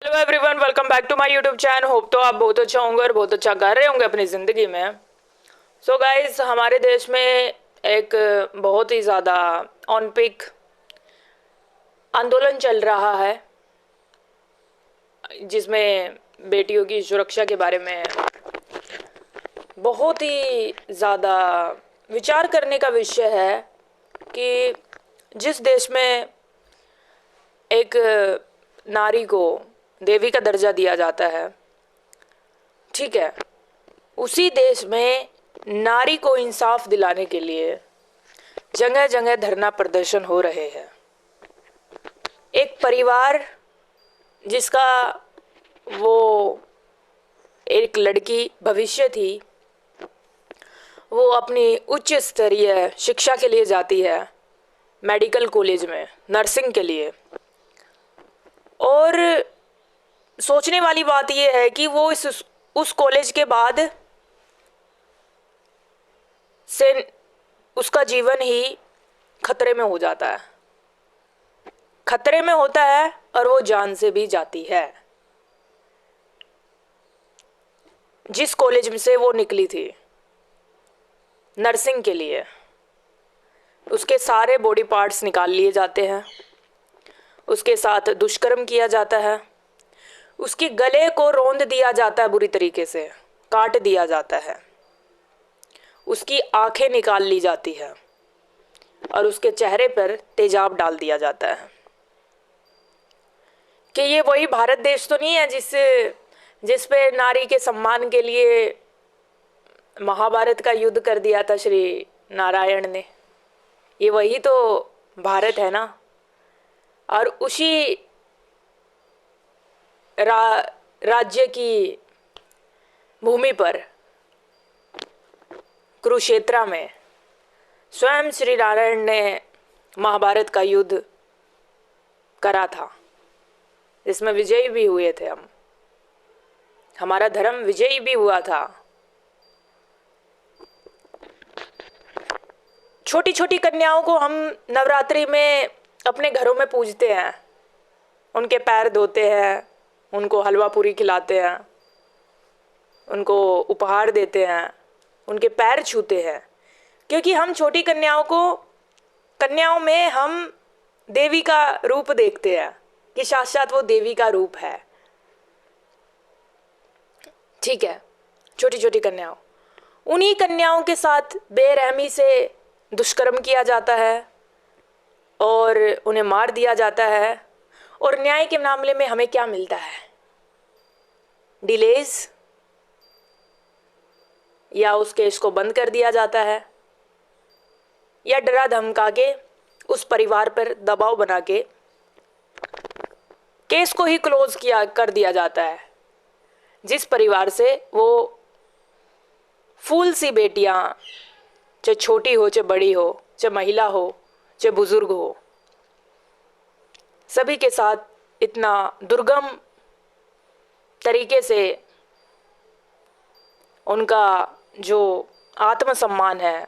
Hello everyone, welcome back to my YouTube channel. Hope तो आप बहुत अच्छा होंगे और बहुत अच्छा कर रहे होंगे अपनी ज़िंदगी में। सो गाइस, हमारे देश में एक बहुत ही ज़्यादा ऑन पिक आंदोलन चल रहा है, जिसमें बेटियों की सुरक्षा के बारे में बहुत ही ज़्यादा विचार करने का विषय है कि जिस देश में एक नारी को देवी का दर्जा दिया जाता है, ठीक है, उसी देश में नारी को इंसाफ दिलाने के लिए जगह जगह धरना प्रदर्शन हो रहे हैं। एक परिवार जिसका वो एक लड़की भविष्य थी, वो अपनी उच्च स्तरीय शिक्षा के लिए जाती है मेडिकल कॉलेज में नर्सिंग के लिए। और सोचने वाली बात यह है कि वो उस कॉलेज के बाद से उसका जीवन ही खतरे में हो जाता है, खतरे में होता है और वो जान से भी जाती है। जिस कॉलेज में से वो निकली थी नर्सिंग के लिए, उसके सारे बॉडी पार्ट्स निकाल लिए जाते हैं, उसके साथ दुष्कर्म किया जाता है, उसके गले को रौंद दिया जाता है, बुरी तरीके से काट दिया जाता है, उसकी आंखें निकाल ली जाती है और उसके चेहरे पर तेजाब डाल दिया जाता है। कि ये वही भारत देश तो नहीं है जिस पे नारी के सम्मान के लिए महाभारत का युद्ध कर दिया था श्री नारायण ने। ये वही तो भारत है ना। और उसी राज्य की भूमि पर कुरुक्षेत्र में स्वयं श्री नारायण ने महाभारत का युद्ध करा था, जिसमें विजयी भी हुए थे हम। हमारा धर्म विजयी भी हुआ था। छोटी छोटी कन्याओं को हम नवरात्रि में अपने घरों में पूजते हैं, उनके पैर धोते हैं, उनको हलवा पूरी खिलाते हैं, उनको उपहार देते हैं, उनके पैर छूते हैं, क्योंकि हम छोटी कन्याओं में हम देवी का रूप देखते हैं कि साक्षात वो देवी का रूप है। ठीक है, छोटी छोटी कन्याओं, उन्हीं कन्याओं के साथ बेरहमी से दुष्कर्म किया जाता है और उन्हें मार दिया जाता है। और न्याय के मामले में हमें क्या मिलता है? डिलेज, या उस केस को बंद कर दिया जाता है, या डरा धमका के उस परिवार पर दबाव बना के केस को ही क्लोज कर दिया जाता है। जिस परिवार से वो फूल सी बेटियां, चाहे छोटी हो चाहे बड़ी हो, चाहे महिला हो चाहे बुजुर्ग हो, सभी के साथ इतना दुर्गम तरीके से उनका जो आत्मसम्मान है,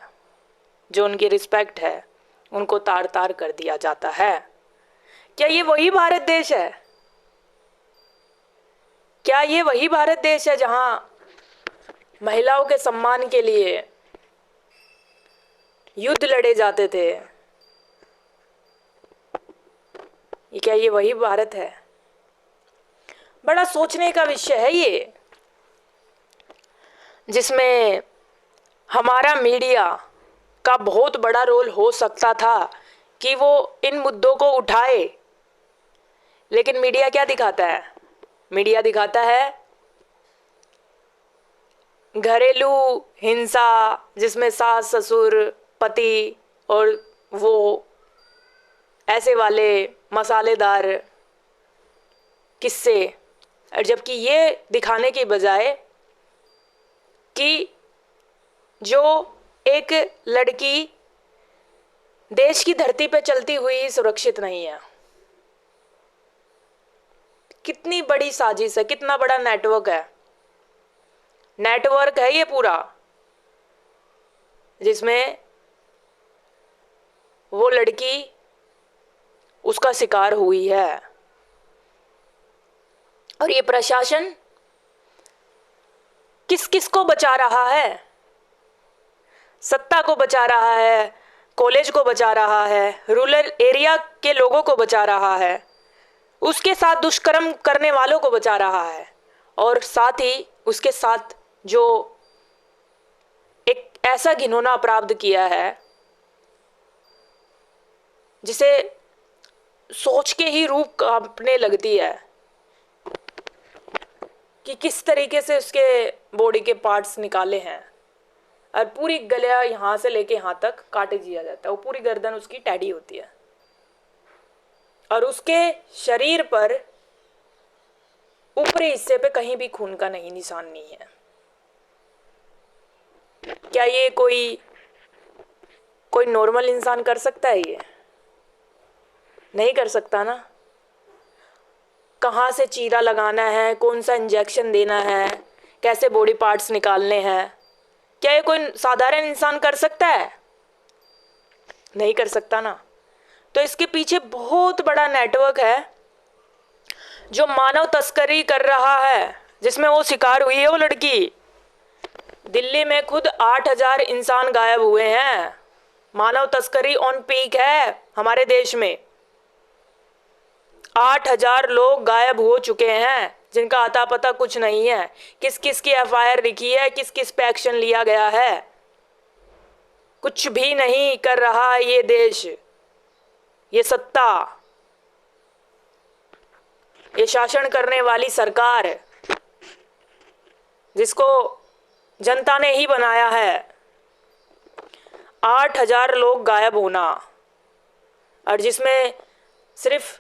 जो उनकी रिस्पेक्ट है, उनको तार तार कर दिया जाता है। क्या ये वही भारत देश है? क्या ये वही भारत देश है जहां महिलाओं के सम्मान के लिए युद्ध लड़े जाते थे? क्या ये वही भारत है? बड़ा सोचने का विषय है ये, जिसमें हमारा मीडिया का बहुत बड़ा रोल हो सकता था कि वो इन मुद्दों को उठाए। लेकिन मीडिया क्या दिखाता है? मीडिया दिखाता है घरेलू हिंसा, जिसमें सास ससुर पति और वो ऐसे वाले मसालेदार किस्से। और जबकि ये दिखाने की बजाय कि जो एक लड़की देश की धरती पे चलती हुई सुरक्षित नहीं है। कितनी बड़ी साजिश है, कितना बड़ा नेटवर्क है ये पूरा, जिसमें वो लड़की उसका शिकार हुई है। और ये प्रशासन किस किस को बचा रहा है? सत्ता को बचा रहा है, कॉलेज को बचा रहा है, रूरल एरिया के लोगों को बचा रहा है, उसके साथ दुष्कर्म करने वालों को बचा रहा है, और साथ ही उसके साथ जो एक ऐसा घिनौना अपराध किया है जिसे सोच के ही रूह कांपने लगती है कि किस तरीके से उसके बॉडी के पार्ट्स निकाले हैं, और पूरी गला यहाँ से लेके यहाँ तक काटे दिया जाता है, वो पूरी गर्दन उसकी टैडी होती है, और उसके शरीर पर ऊपरी हिस्से पे कहीं भी खून का नहीं निशान नहीं है। क्या ये कोई नॉर्मल इंसान कर सकता है? ये नहीं कर सकता ना। कहाँ से चीरा लगाना है, कौन सा इंजेक्शन देना है, कैसे बॉडी पार्ट्स निकालने हैं, क्या ये कोई साधारण इंसान कर सकता है? नहीं कर सकता ना। तो इसके पीछे बहुत बड़ा नेटवर्क है जो मानव तस्करी कर रहा है, जिसमें वो शिकार हुई है वो लड़की। दिल्ली में खुद 8,000 इंसान गायब हुए हैं। मानव तस्करी ऑन पीक है हमारे देश में। 8,000 लोग गायब हो चुके हैं जिनका अता पता कुछ नहीं है। किस किस की एफआईआर लिखी है, किस किस पे एक्शन लिया गया है, कुछ भी नहीं कर रहा है ये देश, ये सत्ता, ये शासन करने वाली सरकार जिसको जनता ने ही बनाया है। 8,000 लोग गायब होना, और जिसमें सिर्फ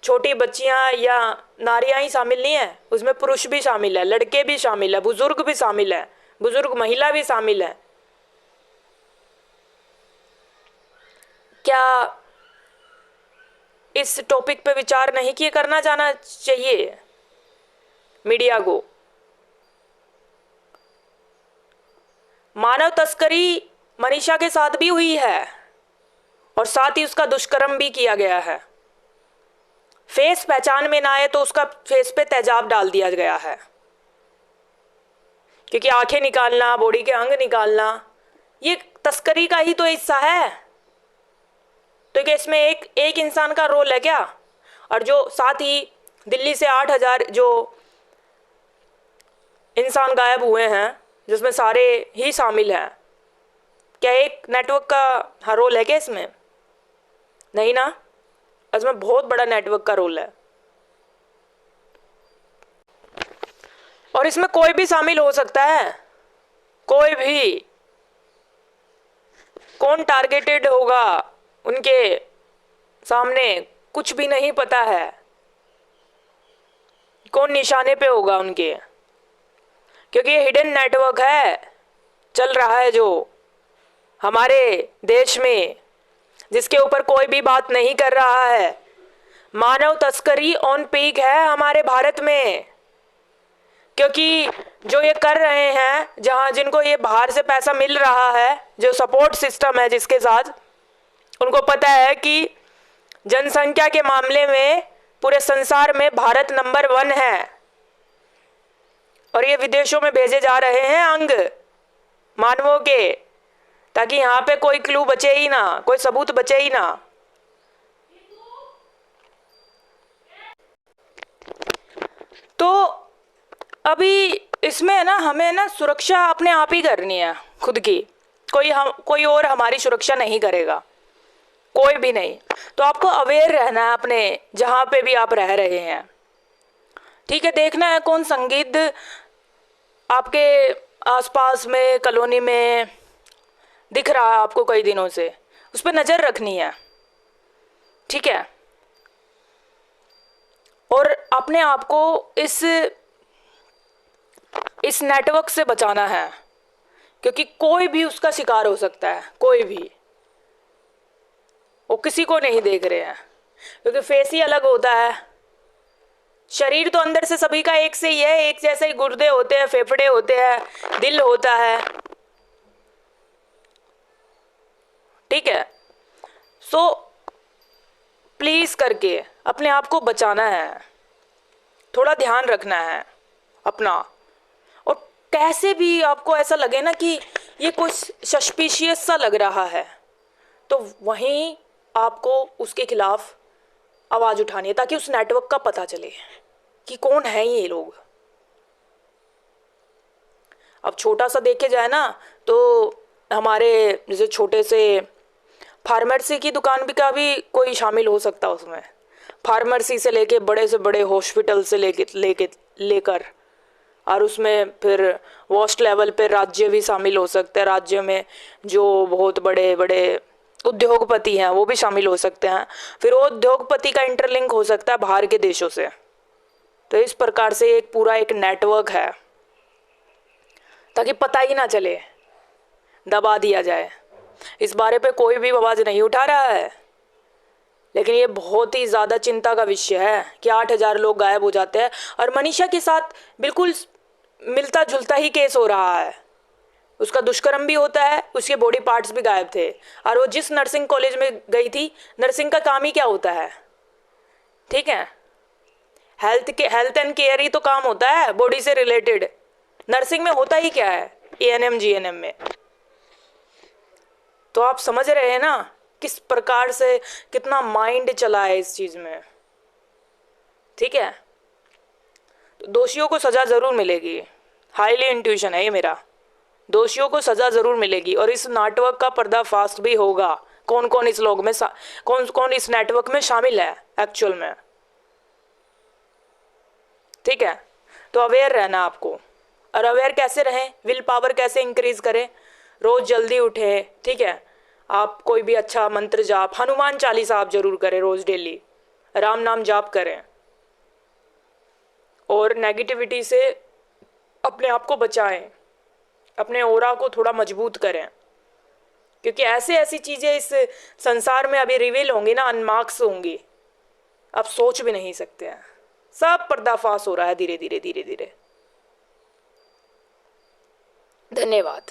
छोटी बच्चियां या नारियां ही शामिल नहीं है, उसमें पुरुष भी शामिल है, लड़के भी शामिल है, बुजुर्ग भी शामिल है, बुजुर्ग महिला भी शामिल है। क्या इस टॉपिक पे विचार नहीं किए करना जाना चाहिए मीडिया को? मानव तस्करी मनीषा के साथ भी हुई है, और साथ ही उसका दुष्कर्म भी किया गया है। फेस पहचान में ना आए तो उसका फेस पे तेजाब डाल दिया गया है, क्योंकि आंखें निकालना, बॉडी के अंग निकालना, ये तस्करी का ही तो हिस्सा है। तो क्या इसमें एक इंसान का रोल है क्या? और जो साथ ही दिल्ली से 8,000 जो इंसान गायब हुए हैं, जिसमें सारे ही शामिल हैं, क्या एक नेटवर्क का रोल है क्या इसमें? नहीं ना, इसमें बहुत बड़ा नेटवर्क का रोल है, और इसमें कोई भी शामिल हो सकता है, कोई भी। कौन टारगेटेड होगा उनके सामने कुछ भी नहीं पता है, कौन निशाने पे होगा उनके, क्योंकि ये हिडन नेटवर्क है चल रहा है जो हमारे देश में, जिसके ऊपर कोई भी बात नहीं कर रहा है। मानव तस्करी ऑन पीक है हमारे भारत में, क्योंकि जो ये कर रहे हैं, जहां जिनको ये बाहर से पैसा मिल रहा है, जो सपोर्ट सिस्टम है जिसके साथ, उनको पता है कि जनसंख्या के मामले में पूरे संसार में भारत नंबर 1 है, और ये विदेशों में भेजे जा रहे हैं अंग मानवों के, ताकि यहाँ पे कोई क्लू बचे ही ना, कोई सबूत बचे ही ना। तो अभी इसमें ना हमें ना सुरक्षा अपने आप ही करनी है खुद की, कोई और हमारी सुरक्षा नहीं करेगा, कोई भी नहीं। तो आपको अवेयर रहना है अपने जहाँ पे भी आप रह रहे हैं, ठीक है। देखना है कौन संगीत आपके आसपास में, कॉलोनी में दिख रहा है आपको कई दिनों से, उस पर नज़र रखनी है, ठीक है। और अपने आप को इस नेटवर्क से बचाना है, क्योंकि कोई भी उसका शिकार हो सकता है, कोई भी। वो किसी को नहीं देख रहे हैं, क्योंकि फेस ही अलग होता है। शरीर तो अंदर से सभी का एक से ही है, एक जैसे ही गुर्दे होते हैं, फेफड़े होते हैं, दिल होता है, ठीक है। सो प्लीज करके अपने आप को बचाना है, थोड़ा ध्यान रखना है अपना। और कैसे भी आपको ऐसा लगे ना कि ये कुछ सस्पिशियस सा लग रहा है, तो वहीं आपको उसके खिलाफ आवाज़ उठानी है, ताकि उस नेटवर्क का पता चले कि कौन है ये लोग। अब छोटा सा देखे जाए ना, तो हमारे जैसे छोटे से फार्मेसी की दुकान भी का भी कोई शामिल हो सकता है उसमें। फार्मेसी से लेके बड़े से बड़े हॉस्पिटल से लेकर और उसमें फिर वॉस्ट लेवल पे राज्य भी शामिल हो सकते हैं। राज्य में जो बहुत बड़े बड़े उद्योगपति हैं वो भी शामिल हो सकते हैं। फिर वो उद्योगपति का इंटरलिंक हो सकता है बाहर के देशों से। तो इस प्रकार से एक पूरा एक नेटवर्क है, ताकि पता ही ना चले, दबा दिया जाए। इस बारे पे कोई भी आवाज़ नहीं उठा रहा है, लेकिन ये बहुत ही ज़्यादा चिंता का विषय है कि 8,000 लोग गायब हो जाते हैं। और मनीषा के साथ बिल्कुल मिलता जुलता ही केस हो रहा है। उसका दुष्कर्म भी होता है, उसके बॉडी पार्ट्स भी गायब थे। और वो जिस नर्सिंग कॉलेज में गई थी, नर्सिंग का काम ही क्या होता है? ठीक है, हेल्थ एंड केयर ही तो काम होता है बॉडी से रिलेटेड। नर्सिंग में होता ही क्या है? एएनएम जीएनएम में। तो आप समझ रहे हैं ना किस प्रकार से कितना माइंड चला है इस चीज में। ठीक है, तो दोषियों को सजा जरूर मिलेगी। हाईली इंट्यूशन है ये मेरा, दोषियों को सजा जरूर मिलेगी। और इस नेटवर्क का पर्दाफाश भी होगा, कौन कौन इस लोग में कौन कौन इस नेटवर्क में शामिल है एक्चुअल में। ठीक है, तो अवेयर रहना आपको। और अवेयर कैसे रहें, विल पावर कैसे इंक्रीज करें? रोज जल्दी उठे। ठीक है, आप कोई भी अच्छा मंत्र जाप, हनुमान चालीसा आप जरूर करें रोज डेली, राम नाम जाप करें। और नेगेटिविटी से अपने आप को बचाएं, अपने ऑरा को थोड़ा मजबूत करें, क्योंकि ऐसे ऐसी चीज़ें इस संसार में अभी रिवील होंगी ना, अनमार्क्स होंगी, आप सोच भी नहीं सकते हैं। सब पर्दाफाश हो रहा है धीरे धीरे धीरे धीरे। धन्यवाद।